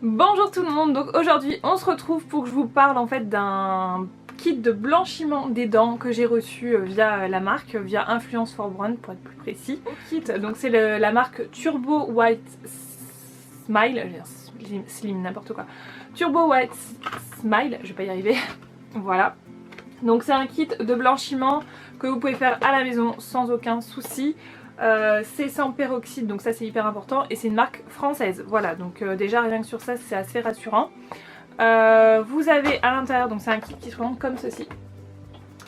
Bonjour tout le monde, donc aujourd'hui on se retrouve pour que je vous parle en fait d'un kit de blanchiment des dents que j'ai reçu via la marque, via Influence for Brand pour être plus précis. Kit, donc c'est la marque Turbo White Smile, Slim n'importe quoi, Turbo White Smile, je vais pas y arriver, voilà. Donc c'est un kit de blanchiment que vous pouvez faire à la maison sans aucun souci. C'est sans peroxyde, donc ça c'est hyper important, et c'est une marque française, voilà, donc déjà rien que sur ça c'est assez rassurant. Vous avez à l'intérieur, donc c'est un kit qui se présente comme ceci,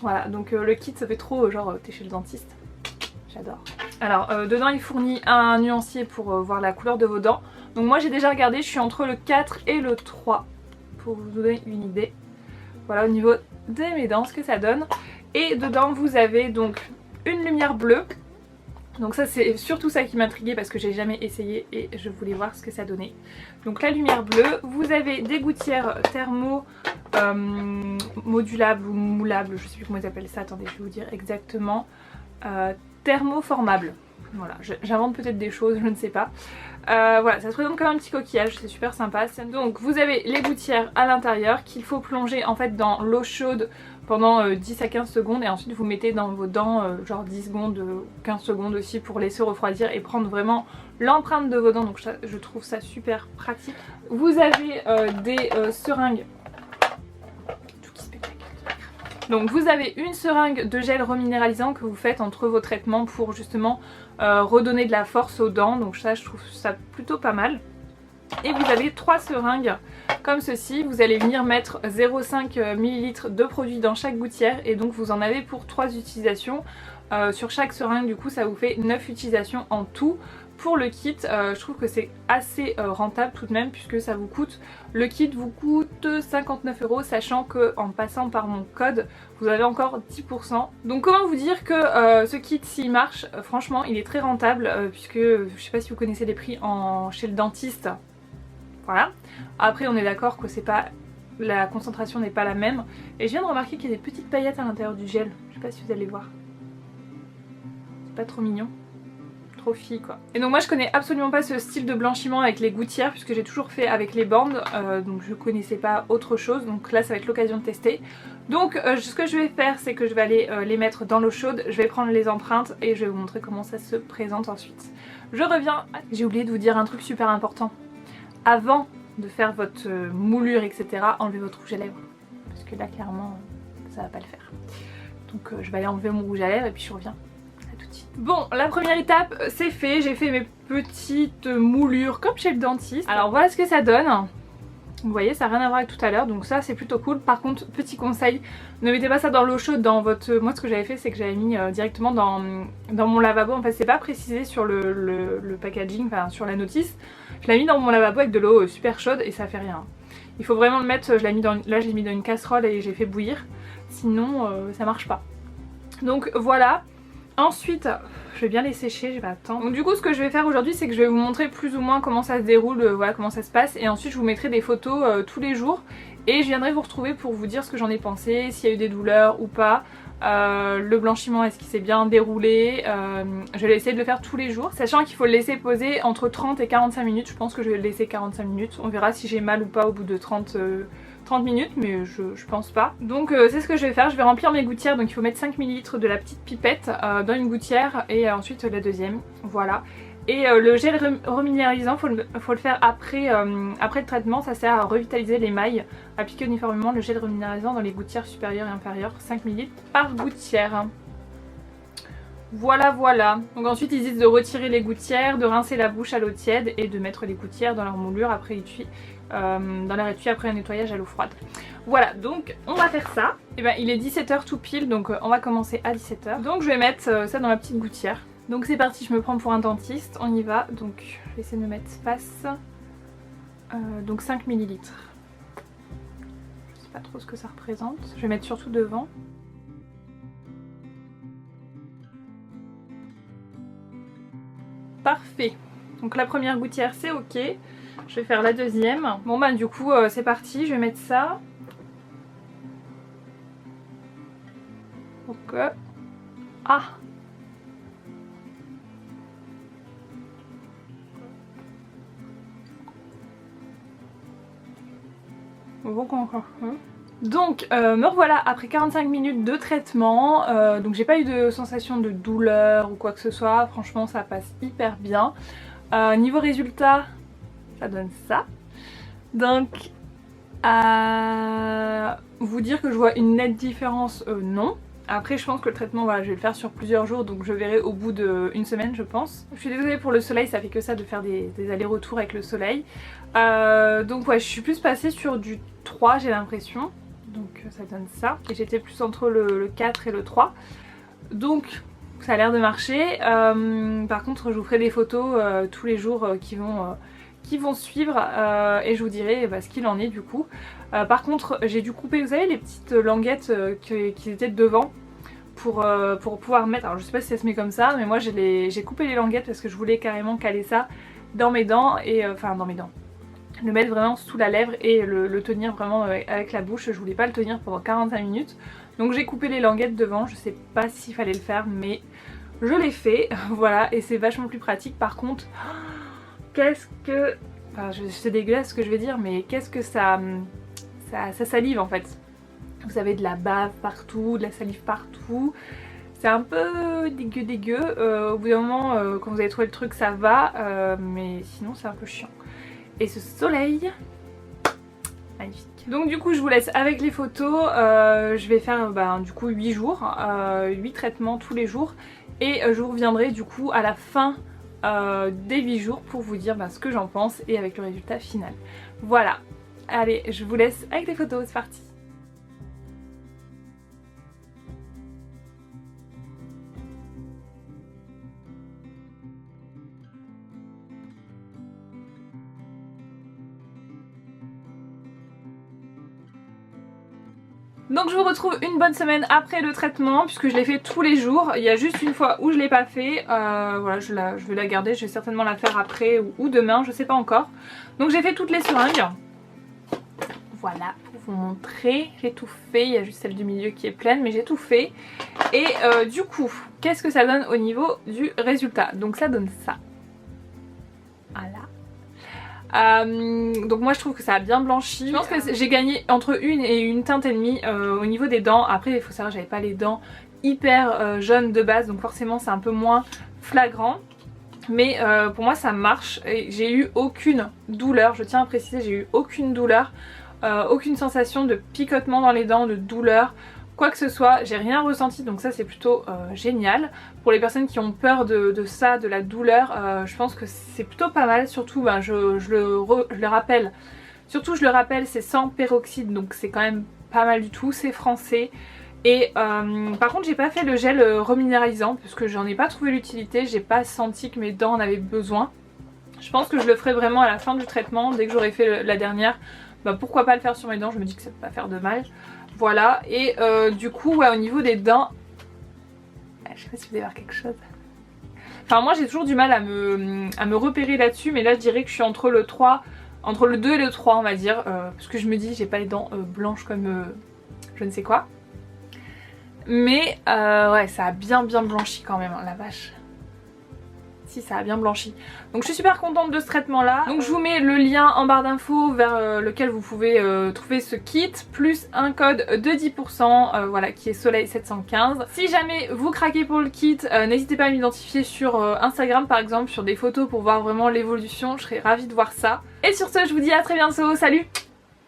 voilà, donc le kit ça fait trop genre t'es chez le dentiste, j'adore. Alors dedans il fournit un nuancier pour voir la couleur de vos dents, donc moi j'ai déjà regardé, je suis entre le 4 et le 3 pour vous donner une idée, voilà au niveau de mes dents ce que ça donne. Et dedans vous avez donc une lumière bleue. Donc ça c'est surtout ça qui m'intriguait parce que j'ai jamais essayé et je voulais voir ce que ça donnait. Donc la lumière bleue, vous avez des gouttières thermo modulables ou moulables, je sais plus comment ils appellent ça, attendez je vais vous dire exactement, thermoformables. Voilà, j'invente peut-être des choses, je ne sais pas. Voilà, ça se présente comme un petit coquillage, c'est super sympa. Donc vous avez les gouttières à l'intérieur qu'il faut plonger en fait dans l'eau chaude pendant 10 à 15 secondes et ensuite vous mettez dans vos dents genre 10 secondes, 15 secondes aussi pour laisser refroidir et prendre vraiment l'empreinte de vos dents, donc je trouve ça super pratique. Vous avez des seringues. Donc vous avez une seringue de gel reminéralisant que vous faites entre vos traitements pour justement redonner de la force aux dents, donc ça je trouve ça plutôt pas mal. Et vous avez 3 seringues comme ceci, vous allez venir mettre 0,5 ml de produit dans chaque gouttière et donc vous en avez pour 3 utilisations. Sur chaque seringue du coup ça vous fait 9 utilisations en tout. Pour le kit, je trouve que c'est assez rentable tout de même puisque ça vous coûte, le kit vous coûte 59 €, sachant que en passant par mon code vous avez encore 10%. Donc comment vous dire que ce kit s'il marche, franchement il est très rentable puisque je sais pas si vous connaissez les prix chez le dentiste. Voilà. Après on est d'accord que c'est pas, la concentration n'est pas la même. Et je viens de remarquer qu'il y a des petites paillettes à l'intérieur du gel. Je sais pas si vous allez voir. C'est pas trop mignon. Trop fille quoi. Et donc moi je connais absolument pas ce style de blanchiment avec les gouttières puisque j'ai toujours fait avec les bandes, donc je connaissais pas autre chose, donc là ça va être l'occasion de tester. Donc ce que je vais faire c'est que je vais aller les mettre dans l'eau chaude, je vais prendre les empreintes et je vais vous montrer comment ça se présente ensuite. Je reviens. J'ai oublié de vous dire un truc super important. Avant de faire votre moulure etc, enlevez votre rouge à lèvres parce que là clairement ça va pas le faire. Donc je vais aller enlever mon rouge à lèvres et puis je reviens. Bon, la première étape c'est fait, j'ai fait mes petites moulures comme chez le dentiste. Alors voilà ce que ça donne. Vous voyez, ça n'a rien à voir avec tout à l'heure, donc ça c'est plutôt cool. Par contre, petit conseil, ne mettez pas ça dans l'eau chaude dans votre... Moi ce que j'avais fait c'est que j'avais mis directement dans mon lavabo. En fait c'est pas précisé sur le packaging, enfin sur la notice. Je l'ai mis dans mon lavabo avec de l'eau super chaude et ça fait rien. Il faut vraiment le mettre, là je l'ai mis dans une casserole et j'ai fait bouillir. Sinon ça marche pas. Donc voilà. Ensuite, je vais bien les sécher, j'ai pas le temps. Donc du coup ce que je vais faire aujourd'hui c'est que je vais vous montrer plus ou moins comment ça se déroule, voilà comment ça se passe. Et ensuite je vous mettrai des photos tous les jours. Et je viendrai vous retrouver pour vous dire ce que j'en ai pensé, s'il y a eu des douleurs ou pas. Le blanchiment, est-ce qu'il s'est bien déroulé. Je vais essayer de le faire tous les jours. Sachant qu'il faut le laisser poser entre 30 et 45 minutes. Je pense que je vais le laisser 45 minutes. On verra si j'ai mal ou pas au bout de 30 minutes, mais je pense pas. Donc c'est ce que je vais faire, je vais remplir mes gouttières, donc il faut mettre 5 ml de la petite pipette dans une gouttière et ensuite la deuxième, voilà. Et le gel reminéralisant, faut le faire après le traitement, ça sert à revitaliser l'émail. Appliquer uniformément le gel reminéralisant dans les gouttières supérieures et inférieures, 5 ml par gouttière. Voilà voilà. Donc ensuite ils disent de retirer les gouttières, de rincer la bouche à l'eau tiède et de mettre les gouttières dans leur moulure après étui, dans leur étui après un nettoyage à l'eau froide. Voilà, donc on va faire ça. Et ben il est 17 h tout pile, donc on va commencer à 17 h. Donc je vais mettre ça dans ma petite gouttière. Donc c'est parti, je me prends pour un dentiste, on y va. Donc je vais essayer de me mettre face. Donc 5 ml. Je sais pas trop ce que ça représente. Je vais mettre surtout devant. Parfait, donc la première gouttière c'est ok, je vais faire la deuxième. Bon bah du coup c'est parti, je vais mettre ça. Ok. Ah, Donc me revoilà après 45 minutes de traitement, donc j'ai pas eu de sensation de douleur ou quoi que ce soit, franchement ça passe hyper bien. Niveau résultat, ça donne ça. Donc vous dire que je vois une nette différence, non. Après je pense que le traitement, voilà, je vais le faire sur plusieurs jours, donc je verrai au bout d'une semaine je pense. Je suis désolée pour le soleil, ça fait que ça de faire des allers-retours avec le soleil. Donc ouais, je suis plus passée sur du 3 j'ai l'impression, donc ça donne ça. Et j'étais plus entre le 4 et le 3. Donc ça a l'air de marcher. Par contre je vous ferai des photos tous les jours qui vont suivre et je vous dirai ce qu'il en est du coup. Par contre j'ai dû couper, vous savez, les petites languettes qui étaient devant pour pouvoir mettre, alors je sais pas si ça se met comme ça, mais moi j'ai coupé les languettes parce que je voulais carrément caler ça dans mes dents, et enfin dans mes dents, le mettre vraiment sous la lèvre et le tenir vraiment avec la bouche. Je voulais pas le tenir pendant 45 minutes, donc j'ai coupé les languettes devant. Je sais pas s'il fallait le faire mais je l'ai fait, voilà, et c'est vachement plus pratique. Par contre, qu'est-ce que... Enfin, c'est dégueulasse ce que je vais dire, mais qu'est-ce que ça salive en fait. Vous avez de la bave partout, de la salive partout. C'est un peu dégueu. Au bout d'un moment, quand vous avez trouvé le truc, ça va, mais sinon c'est un peu chiant. Et ce soleil, magnifique. Donc du coup je vous laisse avec les photos. Je vais faire du coup 8 jours, 8 traitements tous les jours. Et je vous reviendrai du coup à la fin des 8 jours pour vous dire ce que j'en pense et avec le résultat final. Voilà, allez, je vous laisse avec les photos, c'est parti. Donc je vous retrouve une bonne semaine après le traitement, puisque je l'ai fait tous les jours. Il y a juste une fois où je l'ai pas fait, voilà, je vais la garder, je vais certainement la faire après ou demain, je sais pas encore. Donc j'ai fait toutes les seringues. Voilà, pour vous montrer, j'ai tout fait, il y a juste celle du milieu qui est pleine, mais j'ai tout fait. Et du coup, qu'est-ce que ça donne au niveau du résultat? Donc ça donne ça. Voilà. Donc moi je trouve que ça a bien blanchi. Je pense que j'ai gagné entre une et une teinte et demie au niveau des dents. Après il faut savoir, j'avais pas les dents hyper jaunes de base, donc forcément c'est un peu moins flagrant. Mais pour moi ça marche et j'ai eu aucune douleur, je tiens à préciser, j'ai eu aucune douleur, aucune sensation de picotement dans les dents, de douleur, quoi que ce soit, j'ai rien ressenti, donc ça c'est plutôt génial. Pour les personnes qui ont peur de ça, de la douleur, je pense que c'est plutôt pas mal. Surtout je le rappelle, c'est sans peroxyde, donc c'est quand même pas mal du tout, c'est français. Et par contre j'ai pas fait le gel reminéralisant parce que j'en ai pas trouvé l'utilité, j'ai pas senti que mes dents en avaient besoin. Je pense que je le ferai vraiment à la fin du traitement, dès que j'aurai fait la dernière. Pourquoi pas le faire sur mes dents, je me dis que ça peut pas faire de mal. Voilà, et du coup ouais, au niveau des dents, je sais pas si vous allez voir quelque chose. Enfin moi j'ai toujours du mal à me repérer là-dessus, mais là je dirais que je suis entre le 2 et le 3 on va dire, parce que je me dis j'ai pas les dents blanches comme je ne sais quoi. Mais ouais, ça a bien blanchi quand même, hein, la vache. Si, ça a bien blanchi. Donc je suis super contente de ce traitement là. Donc je vous mets le lien en barre d'infos vers lequel vous pouvez trouver ce kit, plus un code de 10% voilà, qui est Soleil 715. Si jamais vous craquez pour le kit, n'hésitez pas à m'identifier sur Instagram par exemple, sur des photos pour voir vraiment l'évolution, je serais ravie de voir ça. Et sur ce je vous dis à très bientôt, salut!